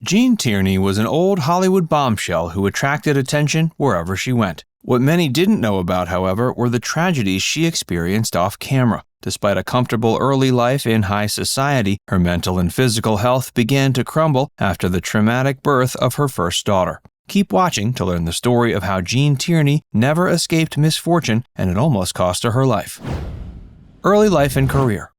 Gene Tierney was an old Hollywood bombshell who attracted attention wherever she went. What many didn't know about, however, were the tragedies she experienced off camera. Despite a comfortable early life in high society, her mental and physical health began to crumble after the traumatic birth of her first daughter. Keep watching to learn the story of how Gene Tierney never escaped misfortune and it almost cost her life. Early life and career.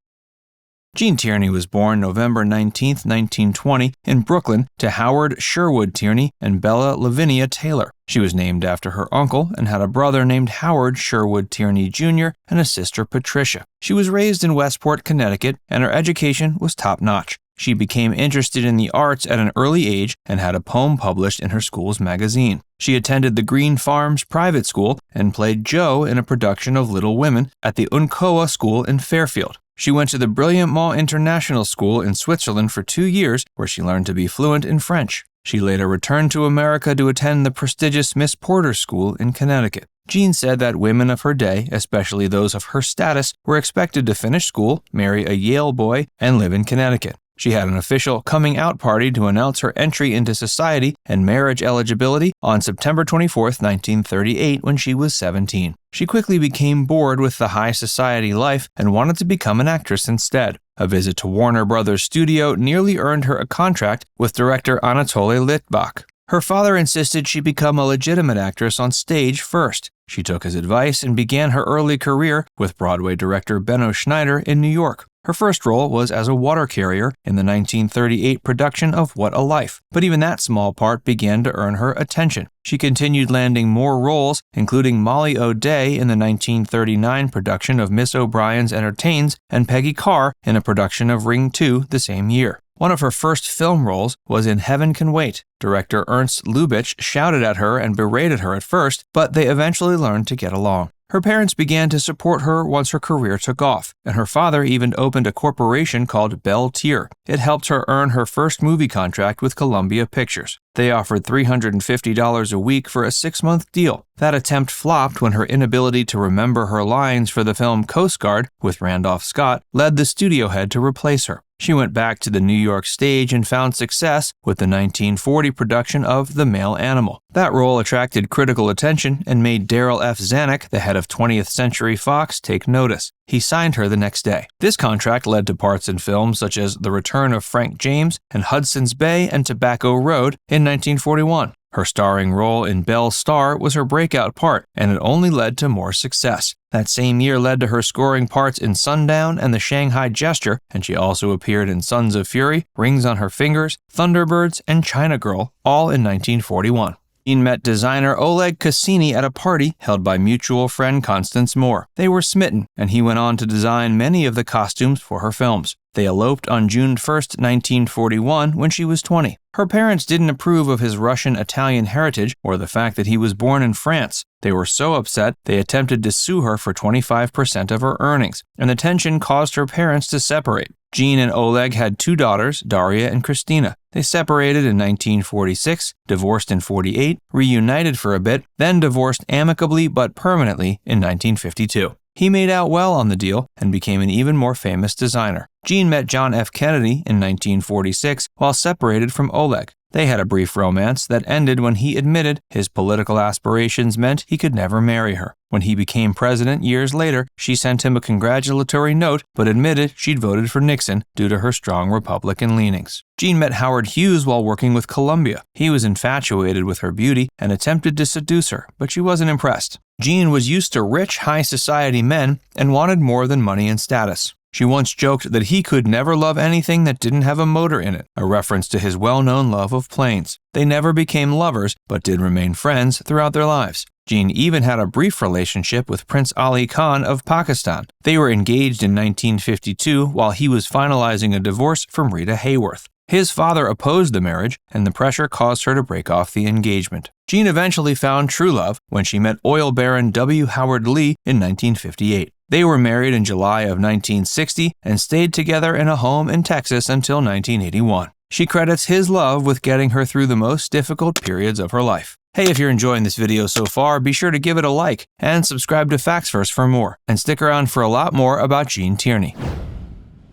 Gene Tierney was born November 19, 1920, in Brooklyn to Howard Sherwood Tierney and Bella Lavinia Taylor. She was named after her uncle and had a brother named Howard Sherwood Tierney Jr. and a sister Patricia. She was raised in Westport, Connecticut, and her education was top-notch. She became interested in the arts at an early age and had a poem published in her school's magazine. She attended the Green Farms Private School and played Jo in a production of Little Women at the Uncoa School in Fairfield. She went to the Brilliant International School in Switzerland for 2 years, where she learned to be fluent in French. She later returned to America to attend the prestigious Miss Porter School in Connecticut. Gene said that women of her day, especially those of her status, were expected to finish school, marry a Yale boy, and live in Connecticut. She had an official coming-out party to announce her entry into society and marriage eligibility on September 24, 1938, when she was 17. She quickly became bored with the high society life and wanted to become an actress instead. A visit to Warner Brothers' studio nearly earned her a contract with director Anatole Litvak. Her father insisted she become a legitimate actress on stage first. She took his advice and began her early career with Broadway director Benno Schneider in New York. Her first role was as a water carrier in the 1938 production of What a Life, but even that small part began to earn her attention. She continued landing more roles, including Molly O'Day in the 1939 production of Miss O'Brien's Entertains and Peggy Carr in a production of Ring 2 the same year. One of her first film roles was in Heaven Can Wait. Director Ernst Lubitsch shouted at her and berated her at first, but they eventually learned to get along. Her parents began to support her once her career took off, and her father even opened a corporation called Bell Tier. It helped her earn her first movie contract with Columbia Pictures. They offered $350 a week for a 6-month deal. That attempt flopped when her inability to remember her lines for the film Coast Guard with Randolph Scott led the studio head to replace her. She went back to the New York stage and found success with the 1940 production of The Male Animal. That role attracted critical attention and made Darryl F. Zanuck, the head of 20th Century Fox, take notice. He signed her the next day. This contract led to parts in films such as The Return of Frank James and Hudson's Bay and Tobacco Road in 1941. Her starring role in Belle Starr was her breakout part, and it only led to more success. That same year led to her scoring parts in Sundown and The Shanghai Gesture, and she also appeared in Sons of Fury, Rings on Her Fingers, Thunderbirds, and China Girl, all in 1941. Gene met designer Oleg Cassini at a party held by mutual friend Constance Moore. They were smitten, and he went on to design many of the costumes for her films. They eloped on June 1, 1941, when she was 20. Her parents didn't approve of his Russian-Italian heritage or the fact that he was born in France. They were so upset, they attempted to sue her for 25% of her earnings, and the tension caused her parents to separate. Gene and Oleg had 2 daughters, Daria and Christina. They separated in 1946, divorced in 48, reunited for a bit, then divorced amicably but permanently in 1952. He made out well on the deal and became an even more famous designer. Gene met John F. Kennedy in 1946 while separated from Oleg. They had a brief romance that ended when he admitted his political aspirations meant he could never marry her. When he became president years later, she sent him a congratulatory note but admitted she'd voted for Nixon due to her strong Republican leanings. Gene met Howard Hughes while working with Columbia. He was infatuated with her beauty and attempted to seduce her, but she wasn't impressed. Gene was used to rich, high society men and wanted more than money and status. She once joked that he could never love anything that didn't have a motor in it, a reference to his well-known love of planes. They never became lovers, but did remain friends throughout their lives. Gene even had a brief relationship with Prince Ali Khan of Pakistan. They were engaged in 1952 while he was finalizing a divorce from Rita Hayworth. His father opposed the marriage, and the pressure caused her to break off the engagement. Gene eventually found true love when she met oil baron W. Howard Lee in 1958. They were married in July of 1960 and stayed together in a home in Texas until 1981. She credits his love with getting her through the most difficult periods of her life. Hey, if you're enjoying this video so far, be sure to give it a like and subscribe to Facts First for more, and stick around for a lot more about Gene Tierney.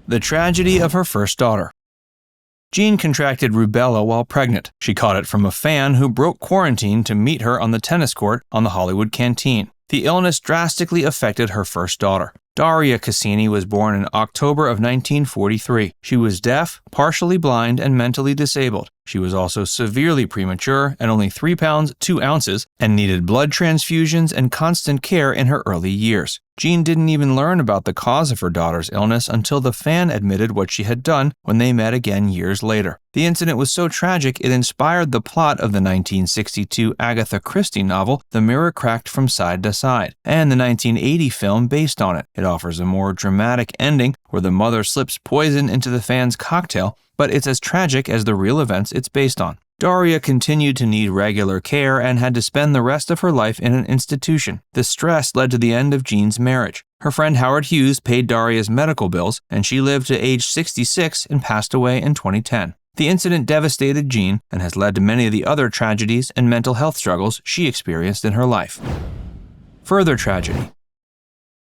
The tragedy of her first daughter. Gene contracted rubella while pregnant. She caught it from a fan who broke quarantine to meet her on the tennis court on the Hollywood Canteen. The illness drastically affected her first daughter. Daria Cassini was born in October of 1943. She was deaf, partially blind, and mentally disabled. She was also severely premature at only 3 pounds 2 ounces and needed blood transfusions and constant care in her early years. Gene didn't even learn about the cause of her daughter's illness until the fan admitted what she had done when they met again years later. The incident was so tragic it inspired the plot of the 1962 Agatha Christie novel The Mirror Cracked from Side to Side, and the 1980 film based on it. It offers a more dramatic ending where the mother slips poison into the fan's cocktail, but it's as tragic as the real events it's based on. Daria continued to need regular care and had to spend the rest of her life in an institution. The stress led to the end of Gene's marriage. Her friend Howard Hughes paid Daria's medical bills, and she lived to age 66 and passed away in 2010. The incident devastated Gene and has led to many of the other tragedies and mental health struggles she experienced in her life. Further tragedy.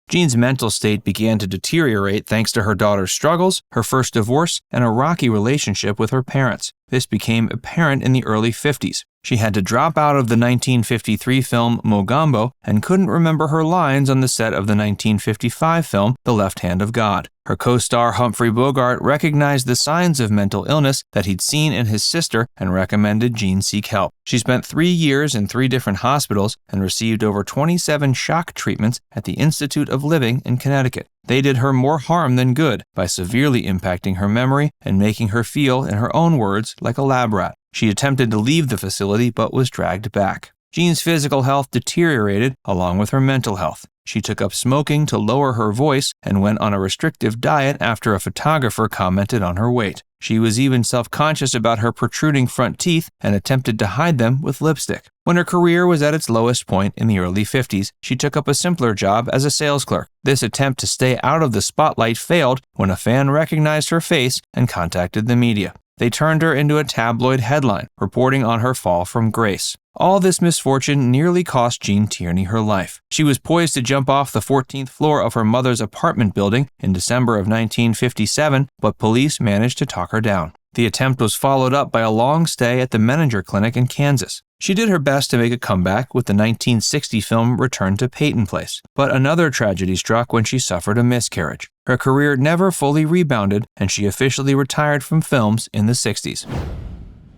Gene's mental state began to deteriorate thanks to her daughter's struggles, her first divorce, and a rocky relationship with her parents. This became apparent in the early 50s. She had to drop out of the 1953 film Mogambo and couldn't remember her lines on the set of the 1955 film The Left Hand of God. Her co-star Humphrey Bogart recognized the signs of mental illness that he'd seen in his sister and recommended Gene seek help. She spent 3 years in 3 different hospitals and received over 27 shock treatments at the Institute of Living in Connecticut. They did her more harm than good by severely impacting her memory and making her feel, in her own words, like a lab rat. She attempted to leave the facility but was dragged back. Gene's physical health deteriorated along with her mental health. She took up smoking to lower her voice and went on a restrictive diet after a photographer commented on her weight. She was even self-conscious about her protruding front teeth and attempted to hide them with lipstick. When her career was at its lowest point in the early 50s, she took up a simpler job as a sales clerk. This attempt to stay out of the spotlight failed when a fan recognized her face and contacted the media. They turned her into a tabloid headline, reporting on her fall from grace. All this misfortune nearly cost Gene Tierney her life. She was poised to jump off the 14th floor of her mother's apartment building in December of 1957, but police managed to talk her down. The attempt was followed up by a long stay at the Menninger Clinic in Kansas. She did her best to make a comeback with the 1960 film Return to Peyton Place, but another tragedy struck when she suffered a miscarriage. Her career never fully rebounded, and she officially retired from films in the 60s.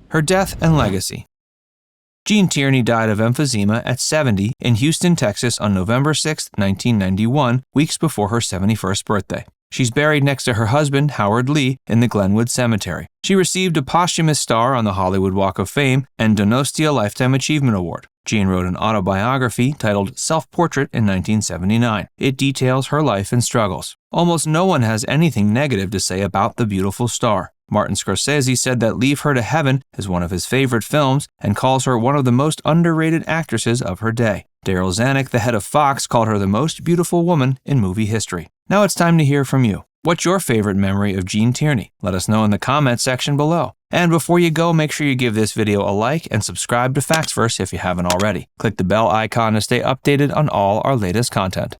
Her death and legacy. Gene Tierney died of emphysema at 70 in Houston, Texas on November 6, 1991, weeks before her 71st birthday. She's buried next to her husband, Howard Lee, in the Glenwood Cemetery. She received a posthumous star on the Hollywood Walk of Fame and Donostia Lifetime Achievement Award. Gene wrote an autobiography titled Self-Portrait in 1979. It details her life and struggles. Almost no one has anything negative to say about the beautiful star. Martin Scorsese said that Leave Her to Heaven is one of his favorite films and calls her one of the most underrated actresses of her day. Darryl Zanuck, the head of Fox, called her the most beautiful woman in movie history. Now it's time to hear from you. What's your favorite memory of Gene Tierney? Let us know in the comments section below. And before you go, make sure you give this video a like and subscribe to FactsVerse if you haven't already. Click the bell icon to stay updated on all our latest content.